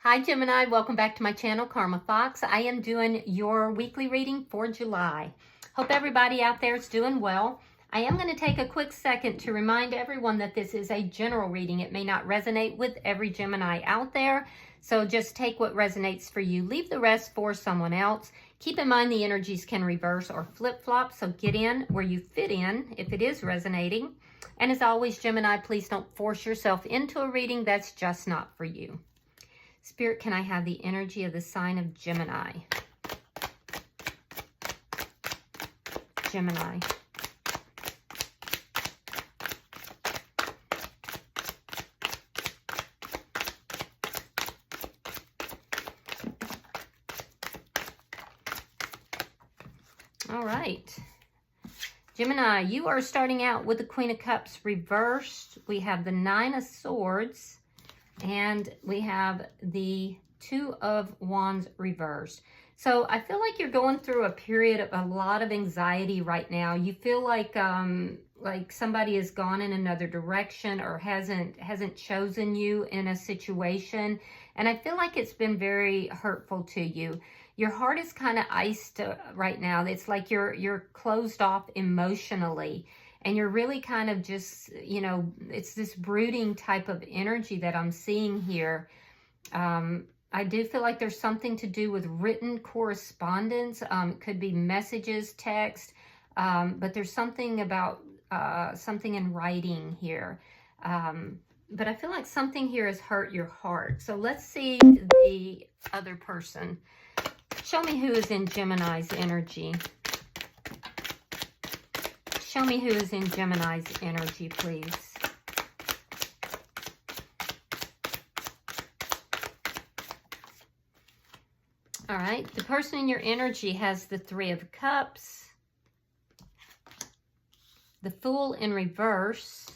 Hi Gemini, welcome back to my channel, Karma Fox. I am doing your weekly reading for July. Hope everybody out there is doing well. I am going to take a quick second to remind everyone that this is a general reading. It may not resonate with every Gemini out there, so just take what resonates for you. Leave the rest for someone else. Keep in mind the energies can reverse or flip-flop, so get in where you fit in if it is resonating. And as always, Gemini, please don't force yourself into a reading that's just not for you. Spirit, can I have the energy of the sign of Gemini? Gemini. All right. Gemini, you are starting out with the Queen of Cups reversed. We have the Nine of Swords. And we have the Two of Wands reversed. So I feel like you're going through a period of a lot of anxiety right now. You feel like somebody has gone in another direction or hasn't chosen you in a situation. And I feel like it's been very hurtful to you. Your heart is kind of iced right now. It's like you're closed off emotionally. And you're really kind of just, you know, it's this brooding type of energy that I'm seeing here. I do feel like there's something to do with written correspondence. It could be messages, text, but there's something about something in writing here. But I feel like something here has hurt your heart. So let's see the other person. Show me who is in Gemini's energy. Show me who is in Gemini's energy, please. All right, the person in your energy has the Three of Cups, the Fool in reverse,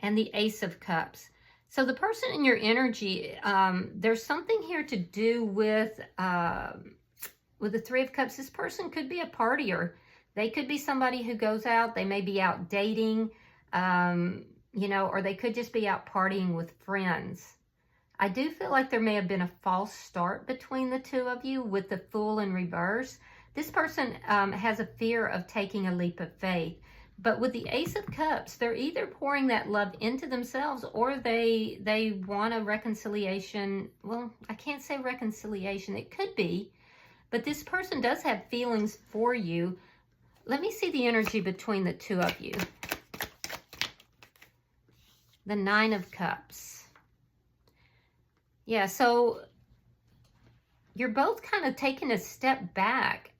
and the Ace of Cups. So the person in your energy, there's something here to do with the Three of Cups. This person could be a partier. They could be somebody who goes out. They may be out dating, you know, or they could just be out partying with friends. I do feel like there may have been a false start between the two of you with the Fool in reverse. This person has a fear of taking a leap of faith. But with the Ace of Cups, they're either pouring that love into themselves or they want a reconciliation. Well, I can't say reconciliation. It could be. But this person does have feelings for you. Let me see the energy between the two of you. The Nine of Cups. Yeah, so you're both kind of taking a step back.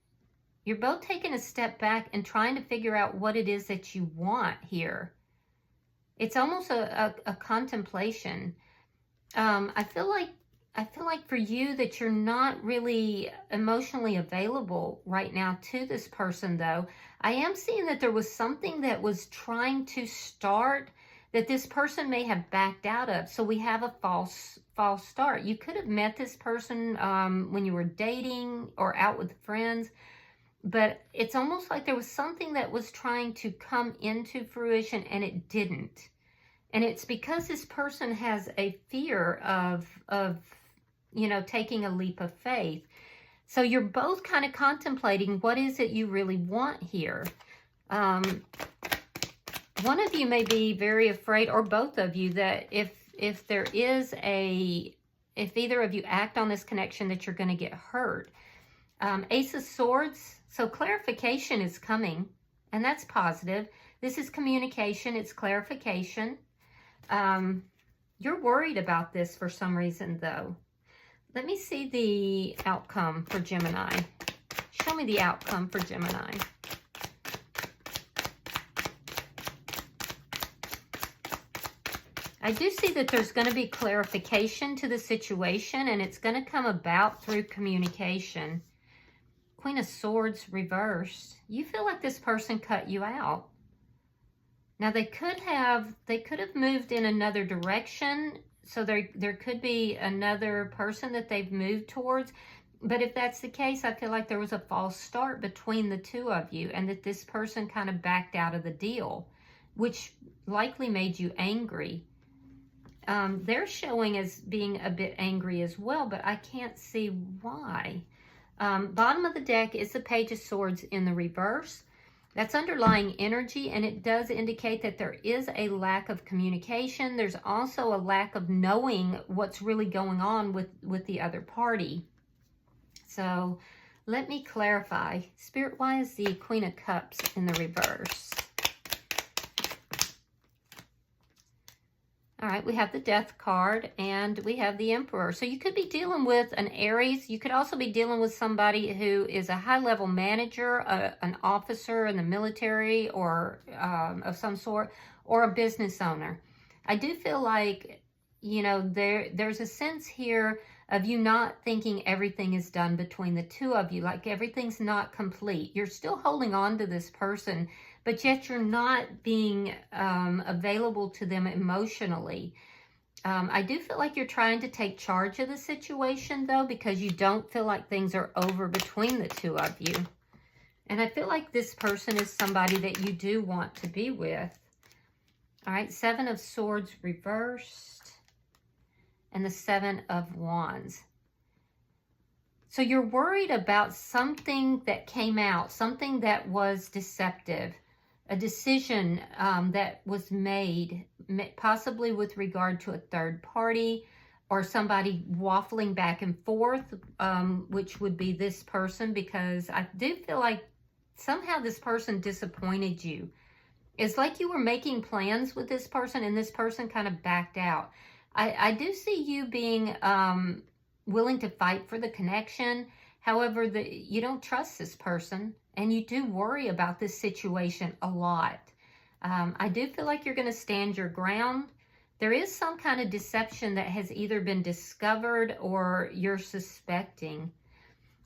You're both taking a step back and trying to figure out what it is that you want here. It's almost a contemplation. I feel like for you that you're not really emotionally available right now to this person, though. I am seeing that there was something that was trying to start that this person may have backed out of. So we have a false start. You could have met this person when you were dating or out with friends, but it's almost like there was something that was trying to come into fruition and it didn't. And it's because this person has a fear of you know, taking a leap of faith. So you're both kind of contemplating what is it you really want here. One of you may be very afraid, or both of you, that if either of you act on this connection, that you're going to get hurt. Ace of Swords, so clarification is coming, and that's positive. This is communication, it's clarification. You're worried about this for some reason, though. Let me see the outcome for Gemini. Show me the outcome for Gemini. I do see that there's going to be clarification to the situation, and it's going to come about through communication. Queen of Swords reversed. You feel like this person cut you out. Now they could have moved in another direction. So there could be another person that they've moved towards. But if that's the case, I feel like there was a false start between the two of you and that this person kind of backed out of the deal, which likely made you angry. they're showing as being a bit angry as well, but I can't see why. Bottom of the deck is the Page of Swords in the reverse. That's underlying energy, and it does indicate that there is a lack of communication. There's also a lack of knowing what's really going on with the other party. So let me clarify. Spirit, why is the Queen of Cups in the reverse? All right, we have the Death card and we have the Emperor. So you could be dealing with an Aries. You could also be dealing with somebody who is a high-level manager, an officer in the military or of some sort, or a business owner. I do feel like, you know, there's a sense here of you not thinking everything is done between the two of you, like everything's not complete. You're still holding on to this person, but yet you're not being available to them emotionally. I do feel like you're trying to take charge of the situation, though, because you don't feel like things are over between the two of you. And I feel like this person is somebody that you do want to be with. All right, Seven of Swords reversed and the Seven of Wands. So you're worried about something that came out, something that was deceptive, a decision that was made, possibly with regard to a third party or somebody waffling back and forth, which would be this person, because I do feel like somehow this person disappointed you. It's like you were making plans with this person and this person kind of backed out. I do see you being willing to fight for the connection. However, you don't trust this person and you do worry about this situation a lot. I do feel like you're going to stand your ground. There is some kind of deception that has either been discovered or you're suspecting.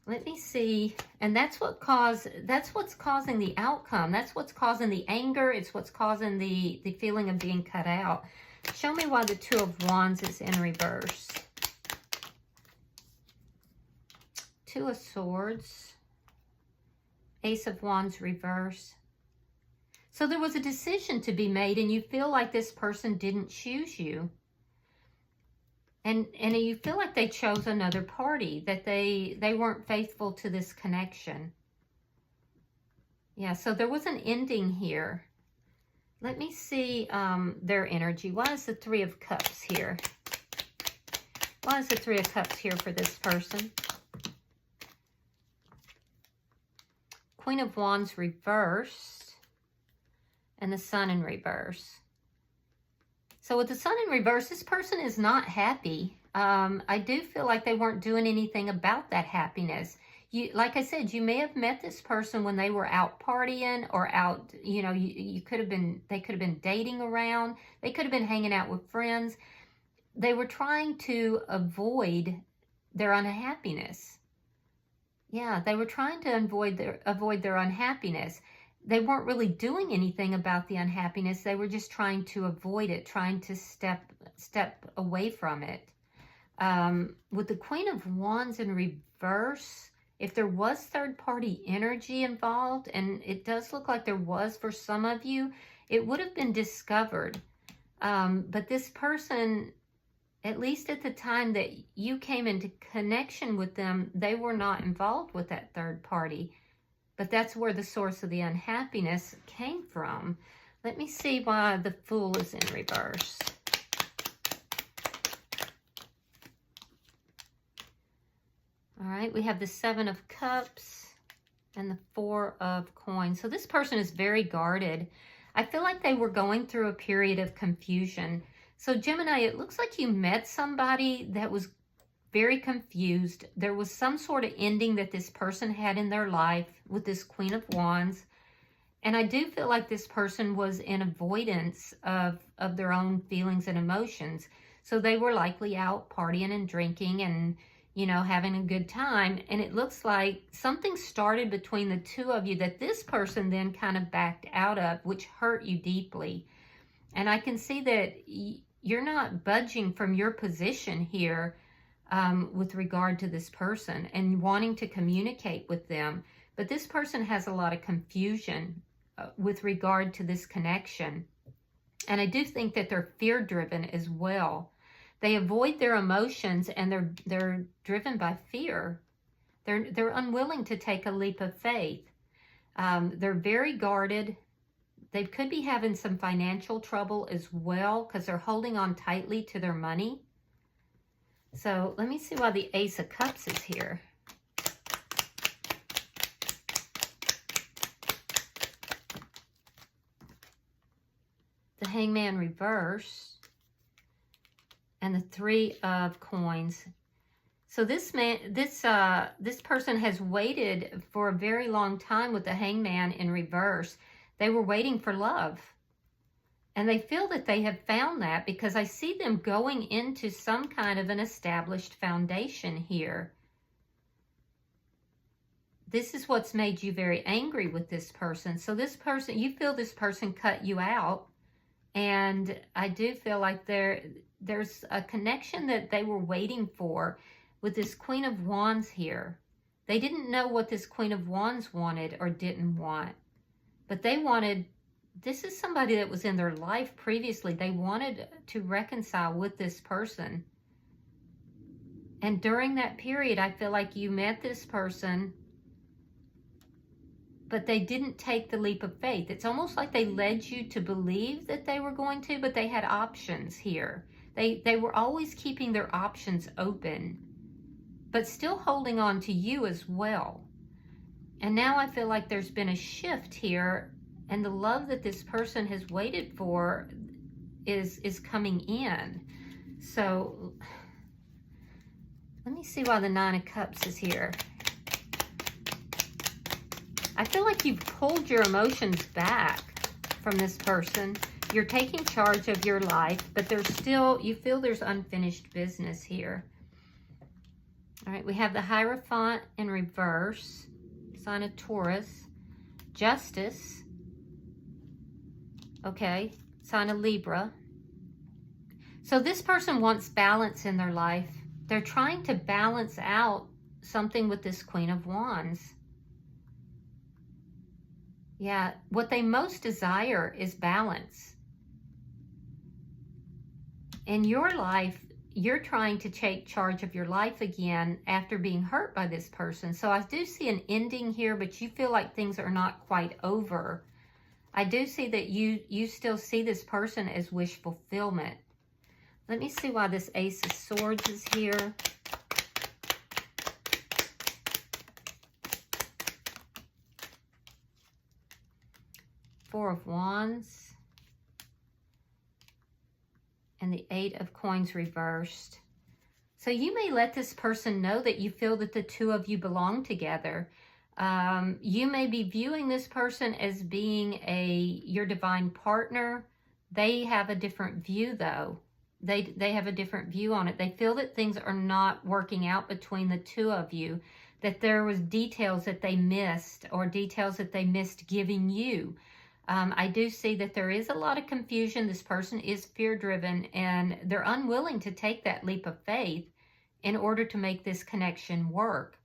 Let me see. And that's what's causing the outcome. That's what's causing the anger. It's what's causing the feeling of being cut out. Show me why the Two of Wands is in reverse. Two of Swords. Ace of Wands reverse. So there was a decision to be made and you feel like this person didn't choose you. And you feel like they chose another party, that they weren't faithful to this connection. Yeah, so there was an ending here. Let me see their energy. Why is the Three of Cups here? Why is the Three of Cups here for this person? Queen of Wands reversed and the Sun in reverse. So with the Sun in reverse, this person is not happy. I do feel like they weren't doing anything about that happiness. Like I said, you may have met this person when they were out partying or out, you know, they could have been dating around. They could have been hanging out with friends. They were trying to avoid their unhappiness. Yeah, they were trying to avoid their unhappiness. They weren't really doing anything about the unhappiness. They were just trying to avoid it, trying to step away from it. With the Queen of Wands in reverse, if there was third-party energy involved, and it does look like there was for some of you, it would have been discovered. But this person, at least at the time that you came into connection with them, they were not involved with that third party. But that's where the source of the unhappiness came from. Let me see why the Fool is in reverse. All right, we have the Seven of Cups and the Four of Coins. So this person is very guarded. I feel like they were going through a period of confusion. So Gemini, it looks like you met somebody that was very confused. There was some sort of ending that this person had in their life with this Queen of Wands. And I do feel like this person was in avoidance of their own feelings and emotions. So they were likely out partying and drinking and, you know, having a good time. And it looks like something started between the two of you that this person then kind of backed out of, which hurt you deeply. And I can see that you're not budging from your position here with regard to this person and wanting to communicate with them. But this person has a lot of confusion with regard to this connection. And I do think that they're fear-driven as well. They avoid their emotions, and they're driven by fear. They're unwilling to take a leap of faith. They're very guarded. They could be having some financial trouble as well because they're holding on tightly to their money. So let me see why the Ace of Cups is here. The Hangman reverse. And the Three of Coins. So this person has waited for a very long time with the Hangman in reverse. They were waiting for love. And they feel that they have found that because I see them going into some kind of an established foundation here. This is what's made you very angry with this person. So this person, you feel this person cut you out. And I do feel like there's a connection that they were waiting for with this Queen of Wands here. They didn't know what this Queen of Wands wanted or didn't want. But they wanted, this is somebody that was in their life previously. They wanted to reconcile with this person. And during that period, I feel like you met this person, but they didn't take the leap of faith. It's almost like they led you to believe that they were going to, but they had options here. They were always keeping their options open, but still holding on to you as well. And now I feel like there's been a shift here, and the love that this person has waited for is coming in. So let me see why the Nine of Cups is here. I feel like you've pulled your emotions back from this person. You're taking charge of your life, but there's still, you feel there's unfinished business here. All right, we have the Hierophant in reverse, sign of Taurus, Justice, okay, sign of Libra. So this person wants balance in their life. They're trying to balance out something with this Queen of Wands. Yeah, what they most desire is balance. In your life, you're trying to take charge of your life again after being hurt by this person. So I do see an ending here, but you feel like things are not quite over. I do see that you still see this person as wish fulfillment. Let me see why this Ace of Swords is here. Four of Wands. And the Eight of Coins reversed. So you may let this person know that you feel that the two of you belong together. You may be viewing this person as being your divine partner. They have a different view though. They have a different view on it. They feel that things are not working out between the two of you, that there was details that they missed or details that they missed giving you. I do see that there is a lot of confusion. This person is fear-driven and they're unwilling to take that leap of faith in order to make this connection work.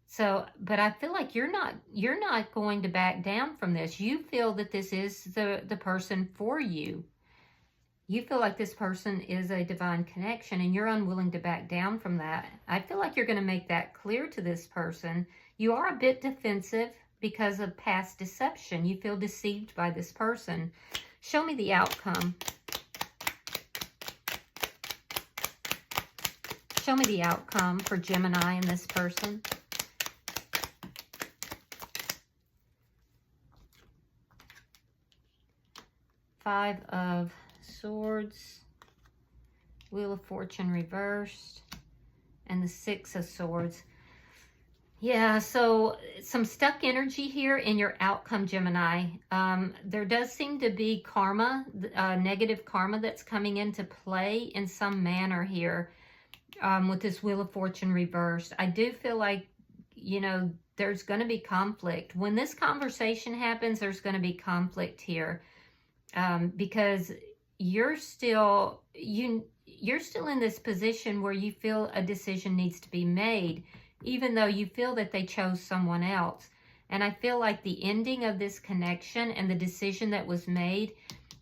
So, but I feel like you're not going to back down from this. You feel that this is the person for you. You feel like this person is a divine connection and you're unwilling to back down from that. I feel like you're going to make that clear to this person. You are a bit defensive because of past deception. You feel deceived by this person. Show me the outcome. Show me the outcome for Gemini and this person. Five of Swords, Wheel of Fortune reversed, and the Six of Swords. Yeah, so some stuck energy here in your outcome, Gemini. There does seem to be karma, negative karma that's coming into play in some manner here with this Wheel of Fortune reversed. I do feel like, you know, there's going to be conflict. When this conversation happens, there's going to be conflict here because you're still in this position where you feel a decision needs to be made, even though you feel that they chose someone else. And I feel like the ending of this connection and the decision that was made,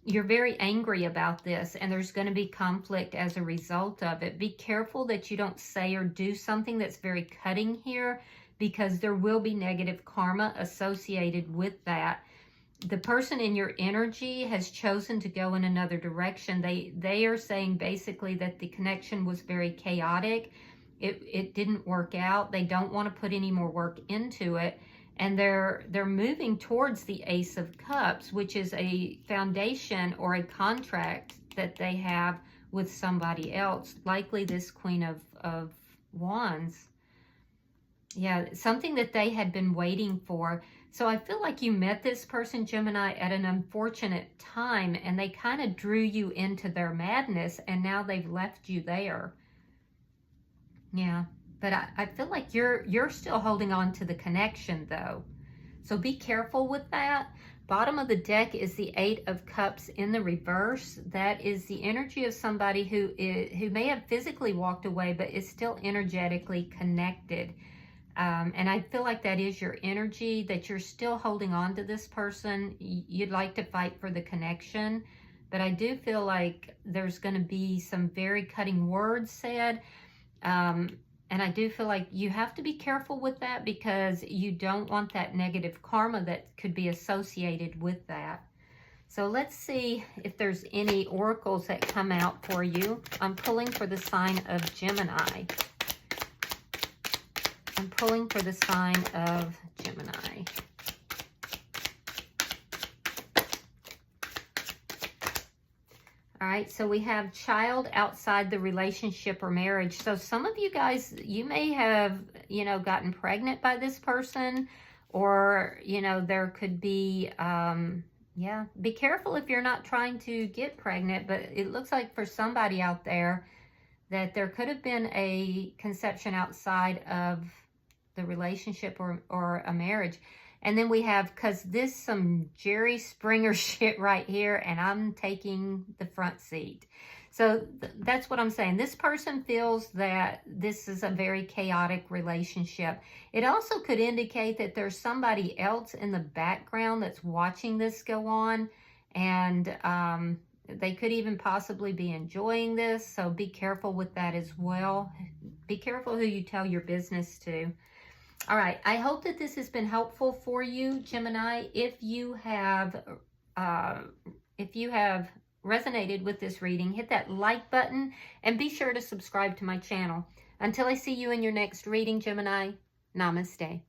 you're very angry about this, and there's going to be conflict as a result of it. Be careful that you don't say or do something that's very cutting here, because there will be negative karma associated with that. The person in your energy has chosen to go in another direction. They are saying basically that the connection was very chaotic. It didn't work out. They don't want to put any more work into it. And they're moving towards the Ace of Cups, which is a foundation or a contract that they have with somebody else, likely this Queen of Wands. Yeah, something that they had been waiting for. So I feel like you met this person, Gemini, at an unfortunate time, and they kind of drew you into their madness, and now they've left you there. Yeah. But I feel like you're still holding on to the connection, though. So be careful with that. Bottom of the deck is the Eight of Cups in the reverse. That is the energy of somebody who may have physically walked away, but is still energetically connected. And I feel like that is your energy, that you're still holding on to this person. You'd like to fight for the connection. But I do feel like there's going to be some very cutting words said. And I do feel like you have to be careful with that, because you don't want that negative karma that could be associated with that. So let's see if there's any oracles that come out for you. I'm pulling for the sign of Gemini. I'm pulling for the sign of Gemini. All right, so we have child outside the relationship or marriage. So some of you guys, you may have, gotten pregnant by this person, or, there could be, be careful if you're not trying to get pregnant, but it looks like for somebody out there that there could have been a conception outside of the relationship or a marriage. And then we have, because this some Jerry Springer shit right here, and I'm taking the front seat. So that's what I'm saying. This person feels that this is a very chaotic relationship. It also could indicate that there's somebody else in the background that's watching this go on, and they could even possibly be enjoying this. So be careful with that as well. Be careful who you tell your business to. All right, I hope that this has been helpful for you, Gemini. If you have resonated with this reading, hit that like button and be sure to subscribe to my channel. Until I see you in your next reading, Gemini, namaste.